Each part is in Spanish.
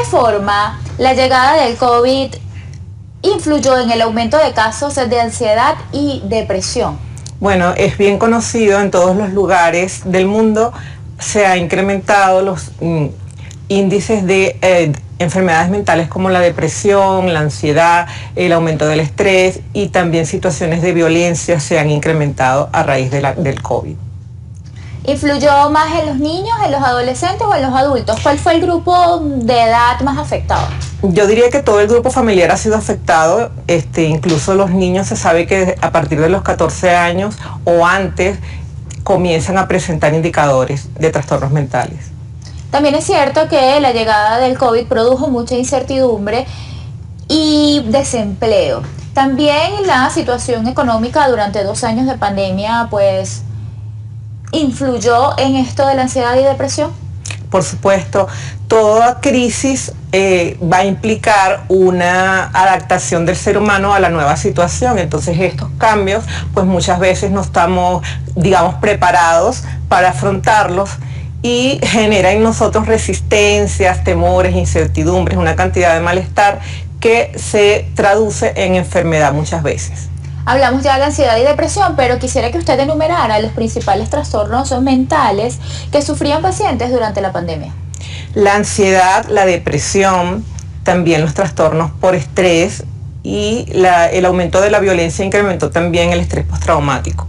forma la llegada del COVID influyó en el aumento de casos de ansiedad y depresión? Bueno, es bien conocido en todos los lugares del mundo, se ha incrementado los índices de enfermedades mentales como la depresión, la ansiedad, el aumento del estrés y también situaciones de violencia se han incrementado a raíz del COVID. ¿Influyó más en los niños, en los adolescentes o en los adultos? ¿Cuál fue el grupo de edad más afectado? Yo diría que todo el grupo familiar ha sido afectado, incluso los niños se sabe que a partir de los 14 años o antes comienzan a presentar indicadores de trastornos mentales. También es cierto que la llegada del COVID produjo mucha incertidumbre y desempleo. También la situación económica durante 2 años de pandemia, pues, ¿influyó en esto de la ansiedad y depresión? Por supuesto, toda crisis va a implicar una adaptación del ser humano a la nueva situación. Entonces estos cambios, pues muchas veces no estamos, digamos, preparados para afrontarlos y genera en nosotros resistencias, temores, incertidumbres, una cantidad de malestar que se traduce en enfermedad muchas veces. Hablamos ya de ansiedad y depresión, pero quisiera que usted enumerara los principales trastornos mentales que sufrían pacientes durante la pandemia. La ansiedad, la depresión, también los trastornos por estrés y el aumento de la violencia incrementó también el estrés postraumático.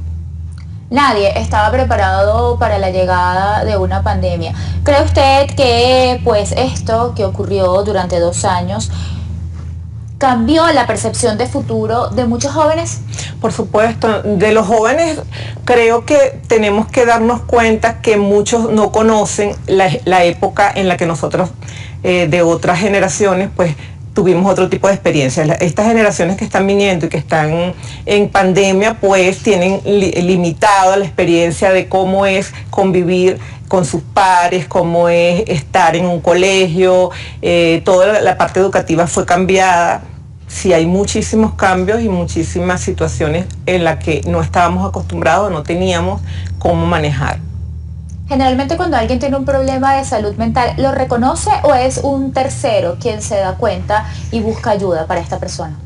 Nadie estaba preparado para la llegada de una pandemia. ¿Cree usted que pues esto que ocurrió durante 2 años cambió la percepción de futuro de muchos jóvenes? Por supuesto, de los jóvenes creo que tenemos que darnos cuenta que muchos no conocen la época en la que nosotros de otras generaciones pues tuvimos otro tipo de experiencias. Estas generaciones que están viniendo y que están en pandemia pues tienen limitada la experiencia de cómo es convivir con sus pares, cómo es estar en un colegio, toda la parte educativa fue cambiada. Sí, hay muchísimos cambios y muchísimas situaciones en las que no estábamos acostumbrados, no teníamos cómo manejar. Generalmente cuando alguien tiene un problema de salud mental, ¿lo reconoce o es un tercero quien se da cuenta y busca ayuda para esta persona?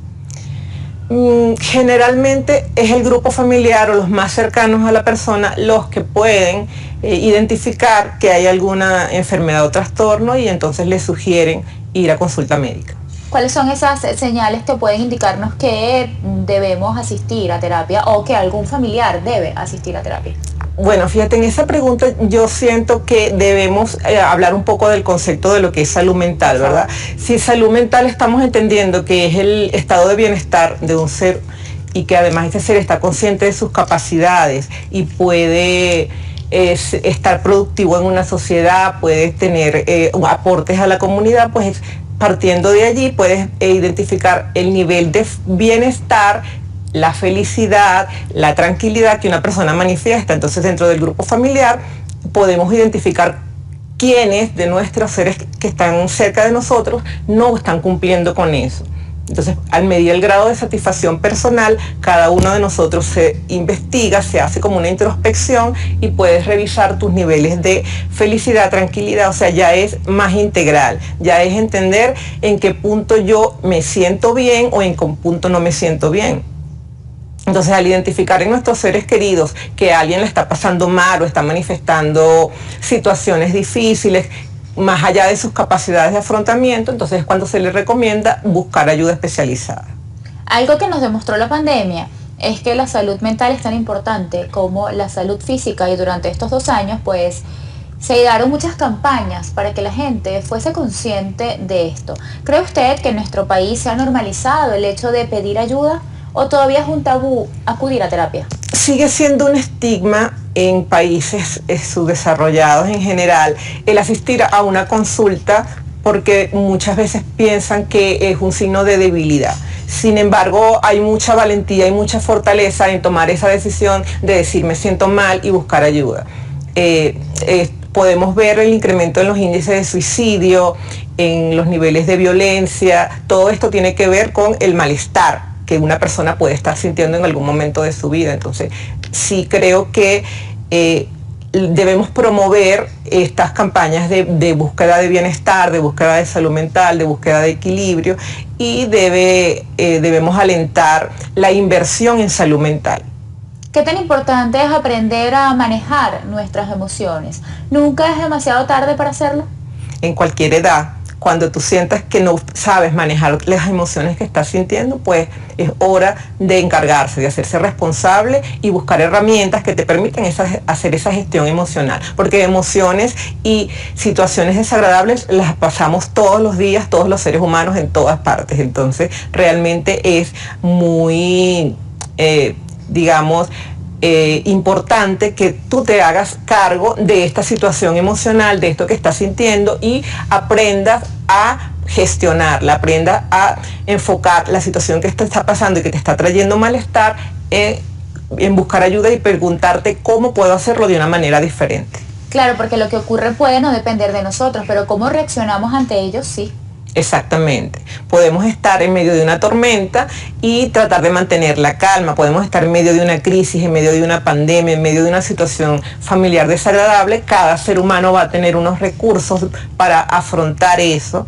Generalmente es el grupo familiar o los más cercanos a la persona los que pueden identificar que hay alguna enfermedad o trastorno y entonces le sugieren ir a consulta médica. ¿Cuáles son esas señales que pueden indicarnos que debemos asistir a terapia o que algún familiar debe asistir a terapia? Bueno, fíjate, en esa pregunta yo siento que debemos hablar un poco del concepto de lo que es salud mental, ¿verdad? Si salud mental estamos entendiendo que es el estado de bienestar de un ser y que además este ser está consciente de sus capacidades y puede estar productivo en una sociedad, puede tener aportes a la comunidad, pues partiendo de allí puedes identificar el nivel de bienestar, la felicidad, la tranquilidad que una persona manifiesta. Entonces dentro del grupo familiar podemos identificar quiénes de nuestros seres que están cerca de nosotros no están cumpliendo con eso. Entonces, al medir el grado de satisfacción personal, cada uno de nosotros se investiga, se hace como una introspección y puedes revisar tus niveles de felicidad, tranquilidad, o sea, ya es más integral, ya es entender en qué punto yo me siento bien o en qué punto no me siento bien. Entonces, al identificar en nuestros seres queridos que alguien le está pasando mal o está manifestando situaciones difíciles, más allá de sus capacidades de afrontamiento, entonces es cuando se le recomienda buscar ayuda especializada. Algo que nos demostró la pandemia es que la salud mental es tan importante como la salud física y durante estos 2 años pues se dieron muchas campañas para que la gente fuese consciente de esto. ¿Cree usted que en nuestro país se ha normalizado el hecho de pedir ayuda o todavía es un tabú acudir a terapia? Sigue siendo un estigma en países subdesarrollados en general el asistir a una consulta porque muchas veces piensan que es un signo de debilidad. Sin embargo, hay mucha valentía y mucha fortaleza en tomar esa decisión de decir me siento mal y buscar ayuda. Podemos ver el incremento en los índices de suicidio, en los niveles de violencia. Todo esto tiene que ver con el malestar que una persona puede estar sintiendo en algún momento de su vida. Entonces, sí creo que debemos promover estas campañas de búsqueda de bienestar, de búsqueda de salud mental, de búsqueda de equilibrio, y debemos alentar la inversión en salud mental. ¿Qué tan importante es aprender a manejar nuestras emociones? ¿Nunca es demasiado tarde para hacerlo? En cualquier edad, cuando tú sientas que no sabes manejar las emociones que estás sintiendo, pues es hora de encargarse, de hacerse responsable y buscar herramientas que te permitan hacer esa gestión emocional. Porque emociones y situaciones desagradables las pasamos todos los días, todos los seres humanos en todas partes. Entonces realmente es muy, importante que tú te hagas cargo de esta situación emocional, de esto que estás sintiendo, y aprendas a gestionarla, aprendas a enfocar la situación que te está pasando y que te está trayendo malestar en buscar ayuda y preguntarte cómo puedo hacerlo de una manera diferente. Claro, porque lo que ocurre puede no depender de nosotros, pero cómo reaccionamos ante ellos, sí. Exactamente. Podemos estar en medio de una tormenta y tratar de mantener la calma. Podemos estar en medio de una crisis, en medio de una pandemia, en medio de una situación familiar desagradable. Cada ser humano va a tener unos recursos para afrontar eso.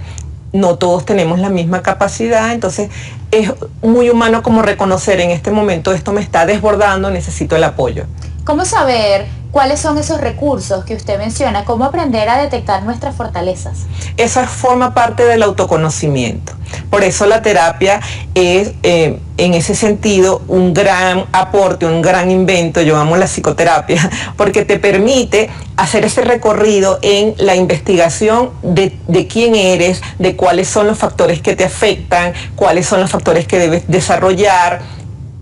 No todos tenemos la misma capacidad, entonces es muy humano como reconocer en este momento esto me está desbordando, necesito el apoyo. ¿Cómo saber cuáles son esos recursos que usted menciona? ¿Cómo aprender a detectar nuestras fortalezas? Esa forma parte del autoconocimiento. Por eso la terapia es, en ese sentido, un gran aporte, un gran invento. Yo amo la psicoterapia, porque te permite hacer ese recorrido en la investigación de quién eres, de cuáles son los factores que te afectan, cuáles son los factores que debes desarrollar,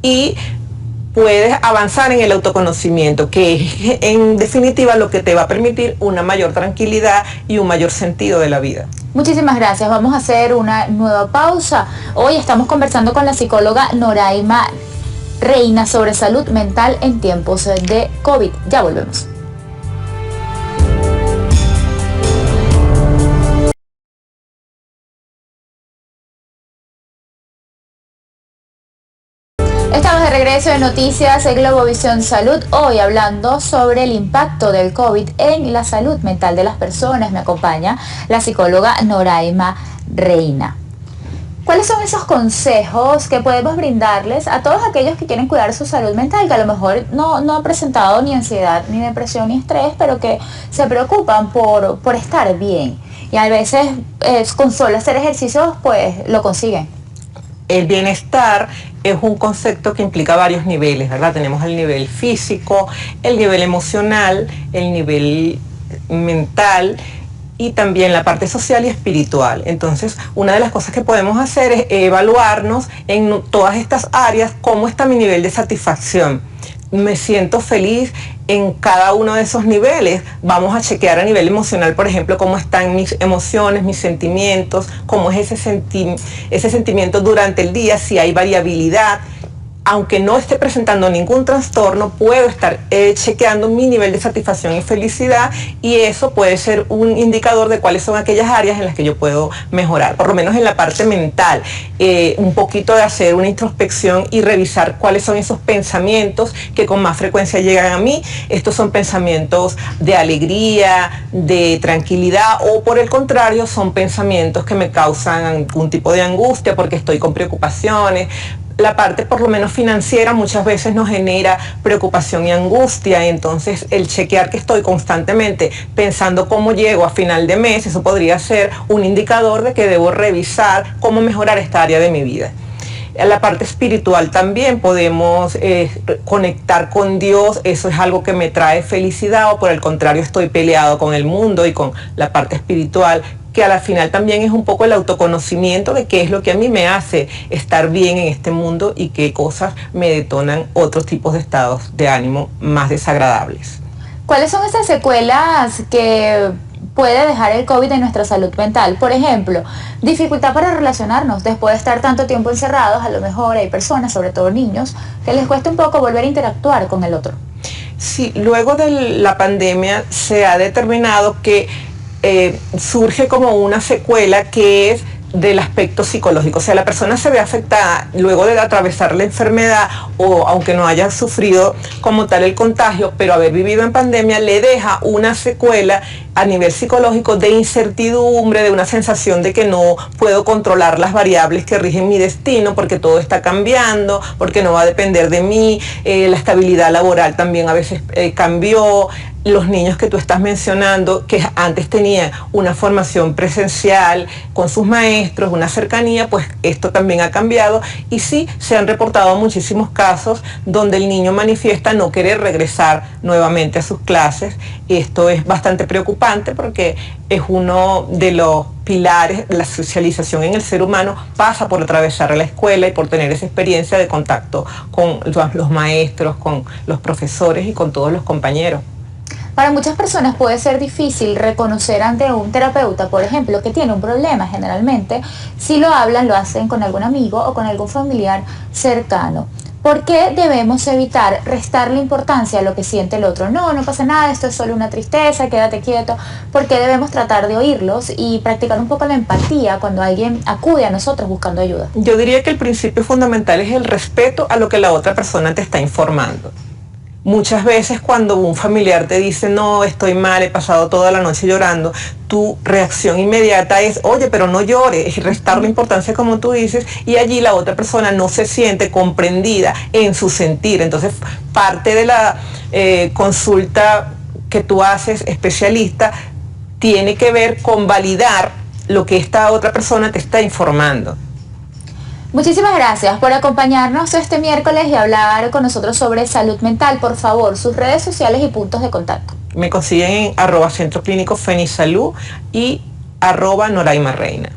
y puedes avanzar en el autoconocimiento, que es en definitiva lo que te va a permitir una mayor tranquilidad y un mayor sentido de la vida. Muchísimas gracias. Vamos a hacer una nueva pausa. Hoy estamos conversando con la psicóloga Noraima Reina sobre salud mental en tiempos de COVID. Ya volvemos. Estamos de regreso de Noticias de Globovisión Salud, hoy hablando sobre el impacto del COVID en la salud mental de las personas. Me acompaña la psicóloga Noraima Reina. ¿Cuáles son esos consejos que podemos brindarles a todos aquellos que quieren cuidar su salud mental, que a lo mejor no han presentado ni ansiedad, ni depresión, ni estrés, pero que se preocupan por estar bien? Y a veces con solo hacer ejercicios pues lo consiguen. El bienestar es un concepto que implica varios niveles, ¿verdad? Tenemos el nivel físico, el nivel emocional, el nivel mental y también la parte social y espiritual. Entonces, una de las cosas que podemos hacer es evaluarnos en todas estas áreas, cómo está mi nivel de satisfacción. Me siento feliz en cada uno de esos niveles. Vamos a chequear a nivel emocional, por ejemplo, cómo están mis emociones, mis sentimientos, cómo es ese sentimiento durante el día, si hay variabilidad. Aunque no esté presentando ningún trastorno, puedo estar chequeando mi nivel de satisfacción y felicidad, y eso puede ser un indicador de cuáles son aquellas áreas en las que yo puedo mejorar, por lo menos en la parte mental. Un poquito de hacer una introspección y revisar cuáles son esos pensamientos que con más frecuencia llegan a mí. Estos son pensamientos de alegría, de tranquilidad, o por el contrario, son pensamientos que me causan algún tipo de angustia porque estoy con preocupaciones. La parte por lo menos financiera muchas veces nos genera preocupación y angustia, entonces el chequear que estoy constantemente pensando cómo llego a final de mes, eso podría ser un indicador de que debo revisar cómo mejorar esta área de mi vida. En la parte espiritual también podemos conectar con Dios, eso es algo que me trae felicidad, o por el contrario estoy peleado con el mundo y con la parte espiritual, que a la final también es un poco el autoconocimiento de qué es lo que a mí me hace estar bien en este mundo y qué cosas me detonan otros tipos de estados de ánimo más desagradables. ¿Cuáles son esas secuelas que puede dejar el COVID en nuestra salud mental? Por ejemplo, dificultad para relacionarnos. Después de estar tanto tiempo encerrados, a lo mejor hay personas, sobre todo niños, que les cuesta un poco volver a interactuar con el otro. Sí, luego de la pandemia se ha determinado que surge como una secuela que es del aspecto psicológico. O sea, la persona se ve afectada luego de atravesar la enfermedad o aunque no haya sufrido como tal el contagio, pero haber vivido en pandemia le deja una secuela a nivel psicológico de incertidumbre, de una sensación de que no puedo controlar las variables que rigen mi destino porque todo está cambiando, porque no va a depender de mí, la estabilidad laboral también a veces cambió. Los niños que tú estás mencionando, que antes tenían una formación presencial con sus maestros, una cercanía, pues esto también ha cambiado y sí se han reportado muchísimos casos donde el niño manifiesta no querer regresar nuevamente a sus clases. Esto es bastante preocupante porque es uno de los pilares, la socialización en el ser humano pasa por atravesar la escuela y por tener esa experiencia de contacto con los maestros, con los profesores y con todos los compañeros. Para muchas personas puede ser difícil reconocer ante un terapeuta, por ejemplo, que tiene un problema. Generalmente, si lo hablan, lo hacen con algún amigo o con algún familiar cercano. ¿Por qué debemos evitar restarle importancia a lo que siente el otro? No, no pasa nada, esto es solo una tristeza, quédate quieto. ¿Por qué debemos tratar de oírlos y practicar un poco la empatía cuando alguien acude a nosotros buscando ayuda? Yo diría que el principio fundamental es el respeto a lo que la otra persona te está informando. Muchas veces cuando un familiar te dice, no, estoy mal, he pasado toda la noche llorando, tu reacción inmediata es, oye, pero no llores, es restarle importancia como tú dices, y allí la otra persona no se siente comprendida en su sentir. Entonces, parte de la consulta que tú haces especialista tiene que ver con validar lo que esta otra persona te está informando. Muchísimas gracias por acompañarnos este miércoles y hablar con nosotros sobre salud mental. Por favor, sus redes sociales y puntos de contacto. Me consiguen en @Centro Clínico Fenisalud y @Noraima Reina.